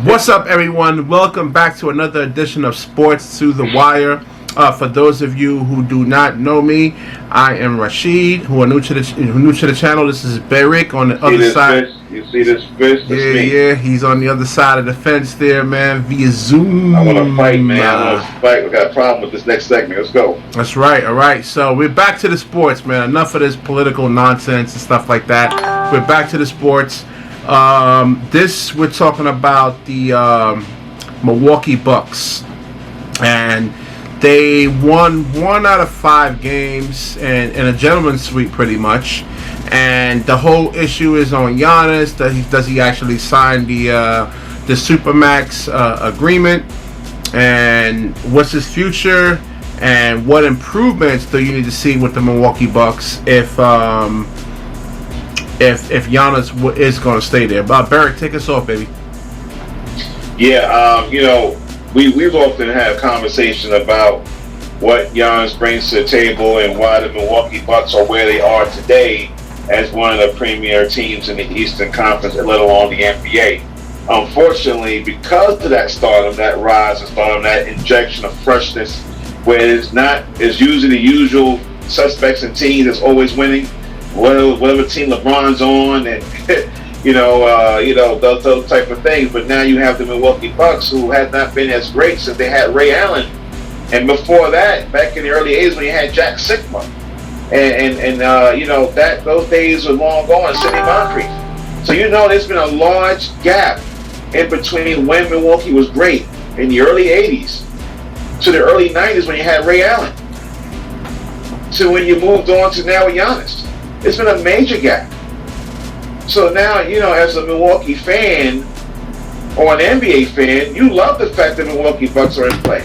What's up, everyone? Welcome back to another edition of Sports to the Wire. For those of you who do not know me, I am Rashid. Who are new to the channel, this is Beric on the other side. You see this fish? Yeah, he's on the other side of the fence there, man, via Zoom. I want to fight, man. I want to fight. We got a problem with this next segment. Let's go. That's right. All right. So we're back to the sports, man. Enough of this political nonsense and stuff like that. We're back to the sports. We're talking about the Milwaukee Bucks, and they won 1 out of 5 games in a gentleman's sweep, pretty much. And the whole issue is on Giannis. Does he actually sign the Supermax agreement? And what's his future? And what improvements do you need to see with the Milwaukee Bucks if Giannis is going to stay there? Barrett, take us off, baby. Yeah, we've often had a conversation about what Giannis brings to the table and why the Milwaukee Bucks are where they are today as one of the premier teams in the Eastern Conference, let alone the NBA. Unfortunately, because of that stardom, that rise of stardom, that injection of freshness, where it's usually the usual suspects and teams that's always winning, whatever team LeBron's on, and those type of things. But now you have the Milwaukee Bucks, who have not been as great since they had Ray Allen, and before that, back in the early '80s when you had Jack Sikma, and those days are long gone. Sidney Moncrief. So there's been a large gap in between when Milwaukee was great in the early '80s to the early '90s when you had Ray Allen, to when you moved on to now with Giannis. It's been a major gap. So now, as a Milwaukee fan or an NBA fan, you love the fact that Milwaukee Bucks are in play.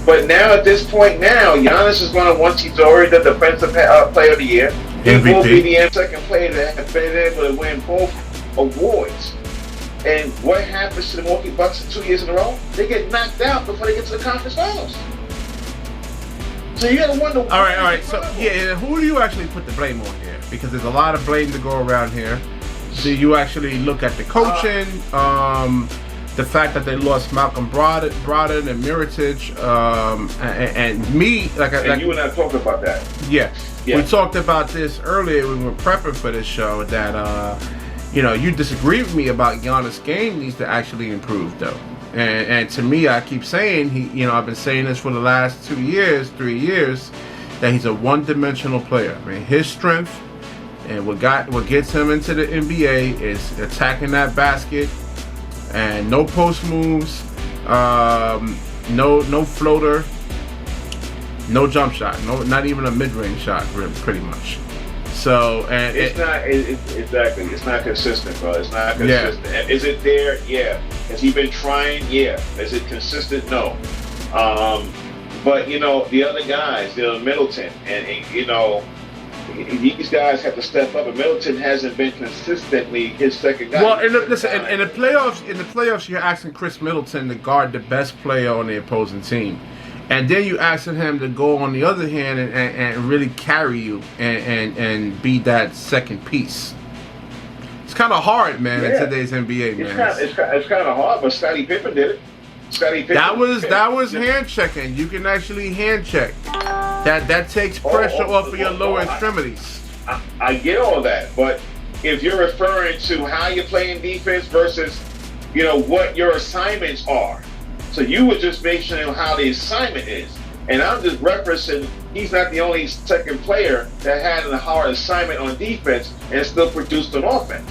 But now, at this point now, Giannis is going to, once he's already the defensive player of the year, he MVP. will be the second player that has been able to win both awards. And what happens to the Milwaukee Bucks 2 years in a row? They get knocked out before they get to the conference finals. So you got to wonder. All right. So who do you actually put the blame on here? Because there's a lot of blame to go around here. Do you actually look at the coaching, the fact that they lost Malcolm Brogdon and Mirotic, and me, you and I talked about that. Yeah, we talked about this earlier when we were prepping for this show. That you disagree with me about Giannis' game needs to actually improve, though. And to me, I keep saying I've been saying this for the last 3 years, that he's a one-dimensional player. I mean, his strength and what gets him into the NBA is attacking that basket and no post moves, no floater, no jump shot, not even a mid-range shot, pretty much. So it's not consistent, bro. It's not consistent. Yeah. Is it there? Yeah. Has he been trying? Yeah. Is it consistent? No. But the other guys, Middleton, and these guys have to step up. And Middleton hasn't been consistently his second guy. Well, in the playoffs, you're asking Chris Middleton to guard the best player on the opposing team. And then you asking him to go on the other hand and really carry you and be that second piece. It's kind of hard, man, in today's NBA, man. It's kind of hard, but Scottie Pippen did it. That was hand checking. You can actually hand check. That takes pressure off of your lower extremities. I get all that, but if you're referring to how you're playing defense versus what your assignments are. So you were just mentioning how the assignment is. And I'm just referencing he's not the only second player that had a hard assignment on defense and still produced on offense.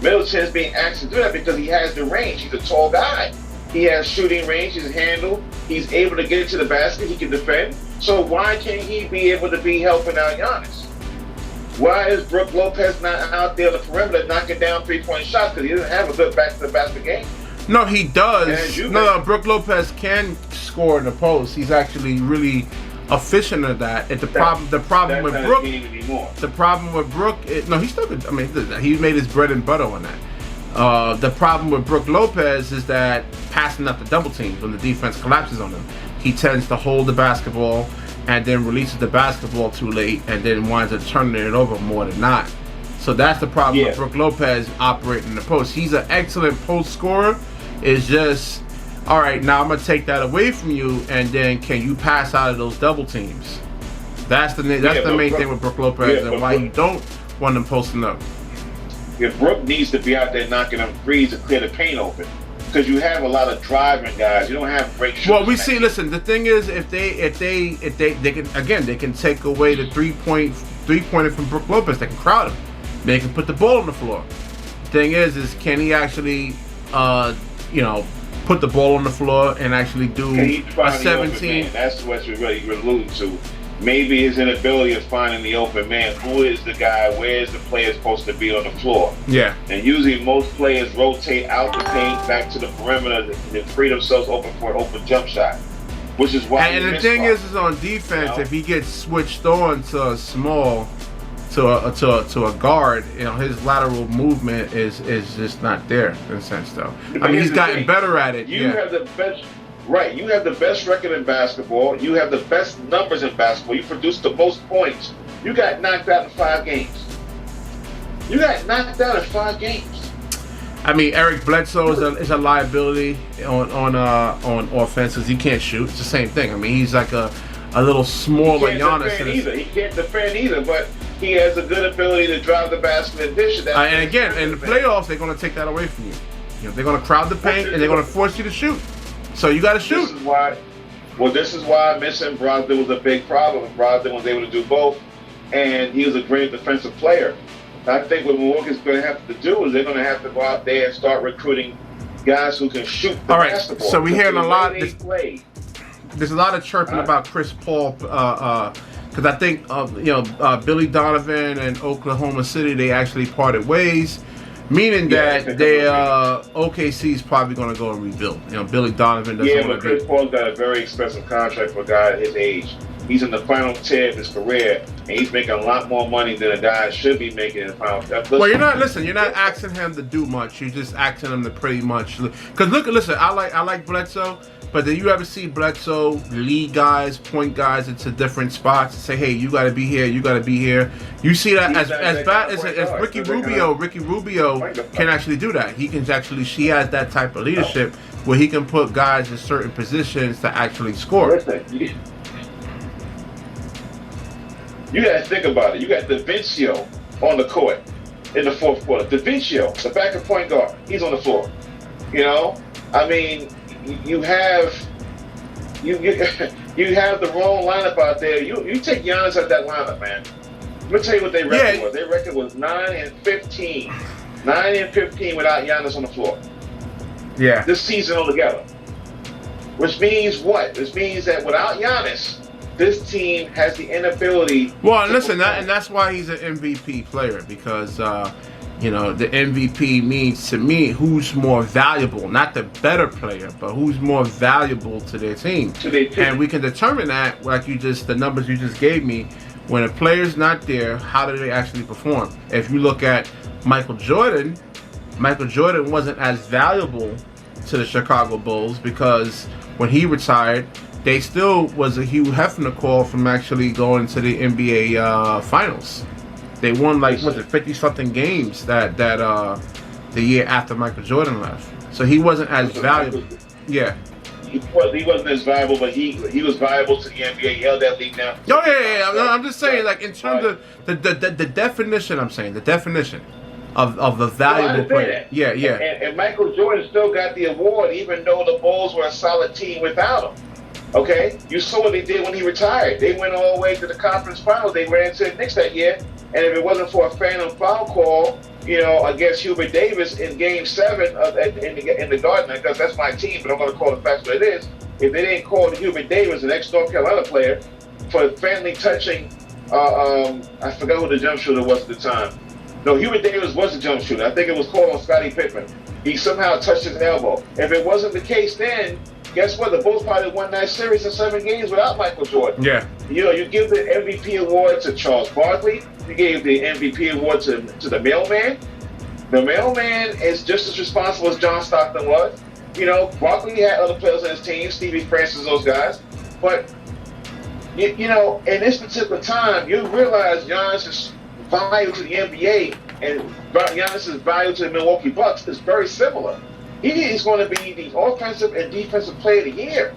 Middleton's being asked to do that because he has the range. He's a tall guy. He has shooting range, his handle. He's able to get into the basket. He can defend. So why can't he be able to be helping out Giannis? Why is Brook Lopez not out there on the perimeter knocking down three-point shots? Because he doesn't have a good back-to-the-basket game. No, he does. No, Brook Lopez can score in the post. He's actually really efficient at that. The problem with Brook, he still could. I mean, he made his bread and butter on that. The problem with Brook Lopez is that passing up the double teams when the defense collapses on him, he tends to hold the basketball and then releases the basketball too late and then winds up turning it over more than not. So that's the problem with Brook Lopez operating in the post. He's an excellent post scorer. It's just, all right, now I'm gonna take that away from you, and then can you pass out of those double teams? That's the main thing with Brook Lopez, and why you don't want them posting up. Yeah, Brook needs to be out there knocking them threes to clear the paint open, because you have a lot of driving guys. You don't have great shooters. Well, we see. Listen, the thing is, if they can take away the three pointer from Brook Lopez. They can crowd him. They can put the ball on the floor. The thing is can he actually, put the ball on the floor and actually do a 17? That's what you're really alluding to. Maybe his inability of finding the open man. Who is the guy? Where is the player supposed to be on the floor? Yeah. And usually most players rotate out the paint back to the perimeter and free themselves open for an open jump shot, which is why. And the thing is on defense, if he gets switched on to a small, to a guard, his lateral movement is just not there in a sense, though. I mean, he's gotten better at it. You have the best. Right, you have the best record in basketball. You have the best numbers in basketball. You produce the most points. You got knocked out in 5 games. I mean, Eric Bledsoe is a liability on offense because he can't shoot. It's the same thing. I mean, he's like a little smaller Giannis. He can't defend either, but he has a good ability to drive the basket and dish it. And again, in the playoffs, they're going to take that away from you. They're going to crowd the paint and they're going to force you to shoot. So you got to shoot. This is why missing Brogdon was a big problem. Brogdon was able to do both, and he was a great defensive player. I think what Milwaukee's going to have to do is they're going to have to go out there and start recruiting guys who can shoot the basketball. So we're hearing a lot. There's a lot of chirping about Chris Paul because I think Billy Donovan and Oklahoma City, they actually parted ways. Meaning that OKC is probably going to go and rebuild. Billy Donovan doesn't want to. But Chris Paul's got a very expensive contract for a guy at his age. He's in the final tier of his career, and he's making a lot more money than a guy should be making in the final. Well, you're not asking him to do much. You're just asking him to pretty much. Because listen, I like Bledsoe, but then you ever see Bledsoe lead guys, point guys into different spots and say, hey, you got to be here, you got to be here. You see that as bad as Ricky Rubio. Ricky Rubio can actually do that. He has that type of leadership where he can put guys in certain positions to actually score. Listen, you got to think about it. You got DaVincio on the court in the fourth quarter. DaVincio, the backup point guard, he's on the floor. I mean, you have the wrong lineup out there. You take Giannis out that lineup, man. Let me tell you what their record was. Their record was 9-15. 9-15 without Giannis on the floor. Yeah. This season altogether. Which means what? This means that without Giannis, this team has the inability. Well, listen, that's why he's an MVP player because the MVP means to me who's more valuable, not the better player, but who's more valuable to their team. And we can determine that, like the numbers you just gave me. When a player's not there, how do they actually perform? If you look at Michael Jordan wasn't as valuable to the Chicago Bulls because when he retired, they still was a Hugh Hefner call from actually going to the NBA Finals. They won 50-something games that the year after Michael Jordan left. So he wasn't as valuable. Yeah. He wasn't as valuable, but he was valuable to the NBA. He held that league down. Oh yeah. I'm just saying, in terms of the definition. I'm saying the definition of the valuable player. Yeah. And Michael Jordan still got the award, even though the Bulls were a solid team without him. Okay, you saw what they did when he retired. They went all the way to the conference finals. They ran into the Knicks that year, and if it wasn't for a phantom foul call, against Hubert Davis in Game 7 in the Garden, because that's my team, but I'm going to call the facts what it is. If they didn't call Hubert Davis, an ex-North Carolina player, for family touching, I forgot who the jump shooter was at the time. No, Hubert Davis was the jump shooter. I think it was called on Scottie Pippen. He somehow touched his elbow. If it wasn't the case then, guess what? The Bulls probably won that series in 7 games without Michael Jordan. Yeah. You give the MVP award to Charles Barkley. You gave the MVP award to the mailman. The mailman is just as responsible as John Stockton was. Barkley had other players on his team, Stevie Francis, those guys. But, in this particular time, you realize Giannis' value to the NBA and Giannis' value to the Milwaukee Bucks is very similar. He is going to be the offensive and defensive player of the year.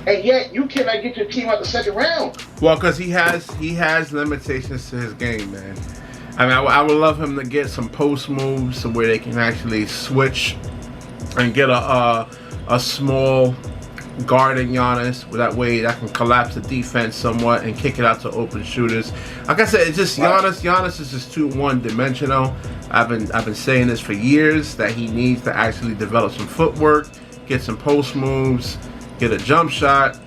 And yet, you cannot get your team out the second round. Well, because he has limitations to his game, man. I mean, I would love him to get some post moves where they can actually switch and get a small guarding Giannis. That way, that can collapse the defense somewhat and kick it out to open shooters. Like I said, it's just Giannis. Giannis is just too one-dimensional. I've been saying this for years that he needs to actually develop some footwork, get some post moves, get a jump shot,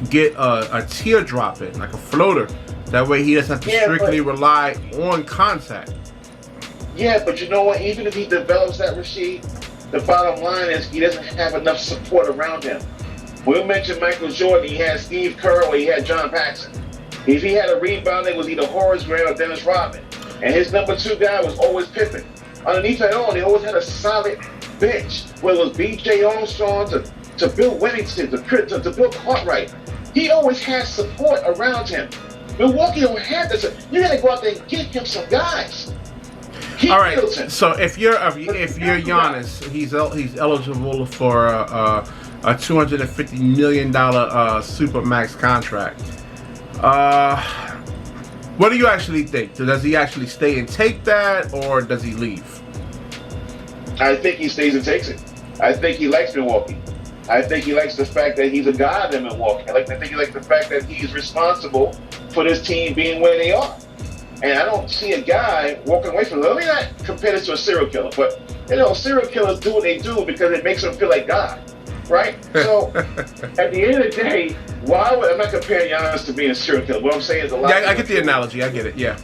get a teardrop in, like a floater. That way he doesn't have to strictly rely on contact. Yeah, but you know what? Even if he develops that, Rasheed, the bottom line is he doesn't have enough support around him. We'll mention Michael Jordan. He had Steve Kerr or he had John Paxson. If he had a rebound, it was either Horace Grant or Dennis Rodman. And his number 2 guy was always Pippen. Underneath that all, they always had a solid bench, whether it was B.J. Armstrong to Bill Wennington to Bill Cartwright. He always had support around him. Milwaukee don't have this. You got to go out there and get him some guys. All right. So if you're Giannis, he's eligible for a $250 million supermax contract. What do you actually think? Does he actually stay and take that, or does he leave? I think he stays and takes it. I think he likes Milwaukee. I think he likes the fact that he's a god in Milwaukee. I think he likes the fact that he's responsible for this team being where they are. And I don't see a guy walking away from it. Let me not compare this to a serial killer, but serial killers do what they do because it makes them feel like God, right? So at the end of the day, I'm not comparing Giannis to being a serial killer. What I'm saying is a lot. Yeah, I get the analogy. I get it. Yeah.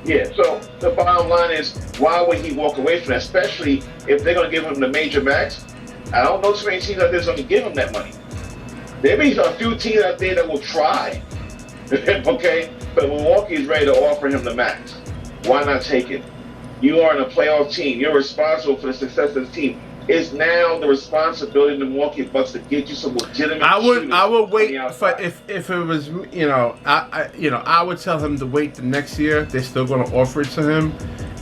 Yeah. So the bottom line is, why would he walk away from that? Especially if they're going to give him the major max. I don't know too many teams out there that's going to give him that money. There may be a few teams out there that will try. Okay? But Milwaukee is ready to offer him the max. Why not take it? You are in a playoff team. You're responsible for the success of the team. It's now the responsibility of the Milwaukee Bucks to get you some legitimate. I would wait for if it was I would tell him to wait the next year. They're still going to offer it to him,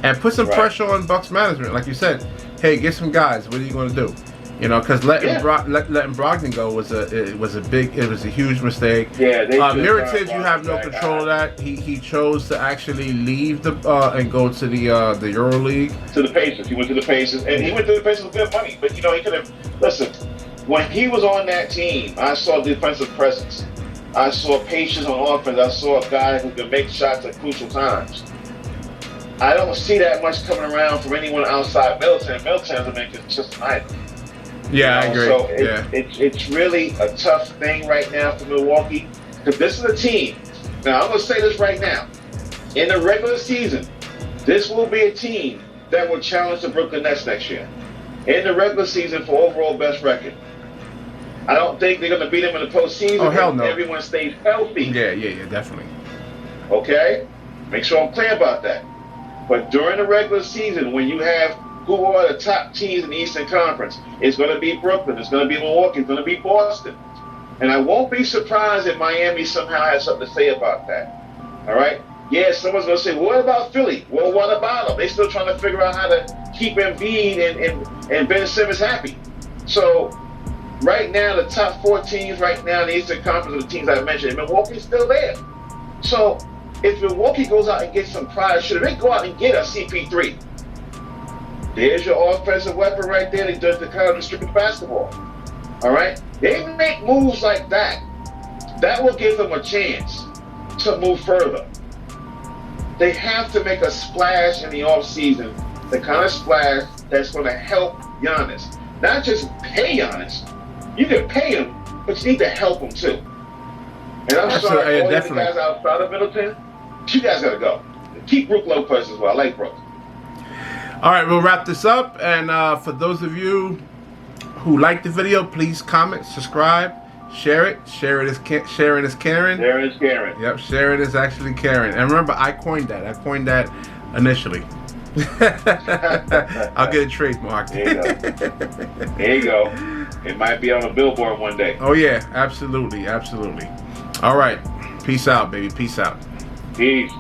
and put some pressure on Bucks management. Like you said, hey, get some guys. What are you going to do? Because letting Brogdon go was a huge mistake. Yeah, Mirotic, you have no control of that. He chose to actually leave and go to the EuroLeague. To the Pacers. He went to the Pacers, and he went to the Pacers with good money. But he could have. Listen, when he was on that team, I saw defensive presence. I saw patience on offense. I saw a guy who could make shots at crucial times. I don't see that much coming around from anyone outside Middleton. Middleton's a man consistent either. Yeah, I agree. So it's really a tough thing right now for Milwaukee, because this is a team. Now, I'm going to say this right now. In the regular season, this will be a team that will challenge the Brooklyn Nets next year. In the regular season for overall best record. I don't think they're going to beat them in the postseason. Oh, hell no. Everyone stays healthy. Yeah, definitely. Okay? Make sure I'm clear about that. But during the regular season, when you have who are the top teams in the Eastern Conference, it's going to be Brooklyn, it's going to be Milwaukee, it's going to be Boston. And I won't be surprised if Miami somehow has something to say about that. All right? Yeah, someone's going to say, well, what about Philly? Well, what about them? They're still trying to figure out how to keep Embiid and Ben Simmons happy. So right now, the top 4 teams right now in the Eastern Conference are the teams I mentioned, and Milwaukee's still there. So if Milwaukee goes out and gets some pride, should they go out and get a CP3? There's your offensive weapon right there that does the kind of distribute basketball. All right? They make moves like that. That will give them a chance to move further. They have to make a splash in the offseason, the kind of splash that's going to help Giannis. Not just pay Giannis. You can pay him, but you need to help him too. And I'm sorry, all the guys outside of Middleton, you guys got to go. Keep Brook Lopez as well. I like Brook. All right, we'll wrap this up. And for those of you who like the video, please comment, subscribe, share it. Sharing is caring. Sharing is caring. Yep, sharing is actually caring. And remember, I coined that. I coined that initially. I'll get a trademark. There you go. It might be on a billboard one day. Oh, yeah, absolutely. All right. Peace out, baby. Peace out. Peace.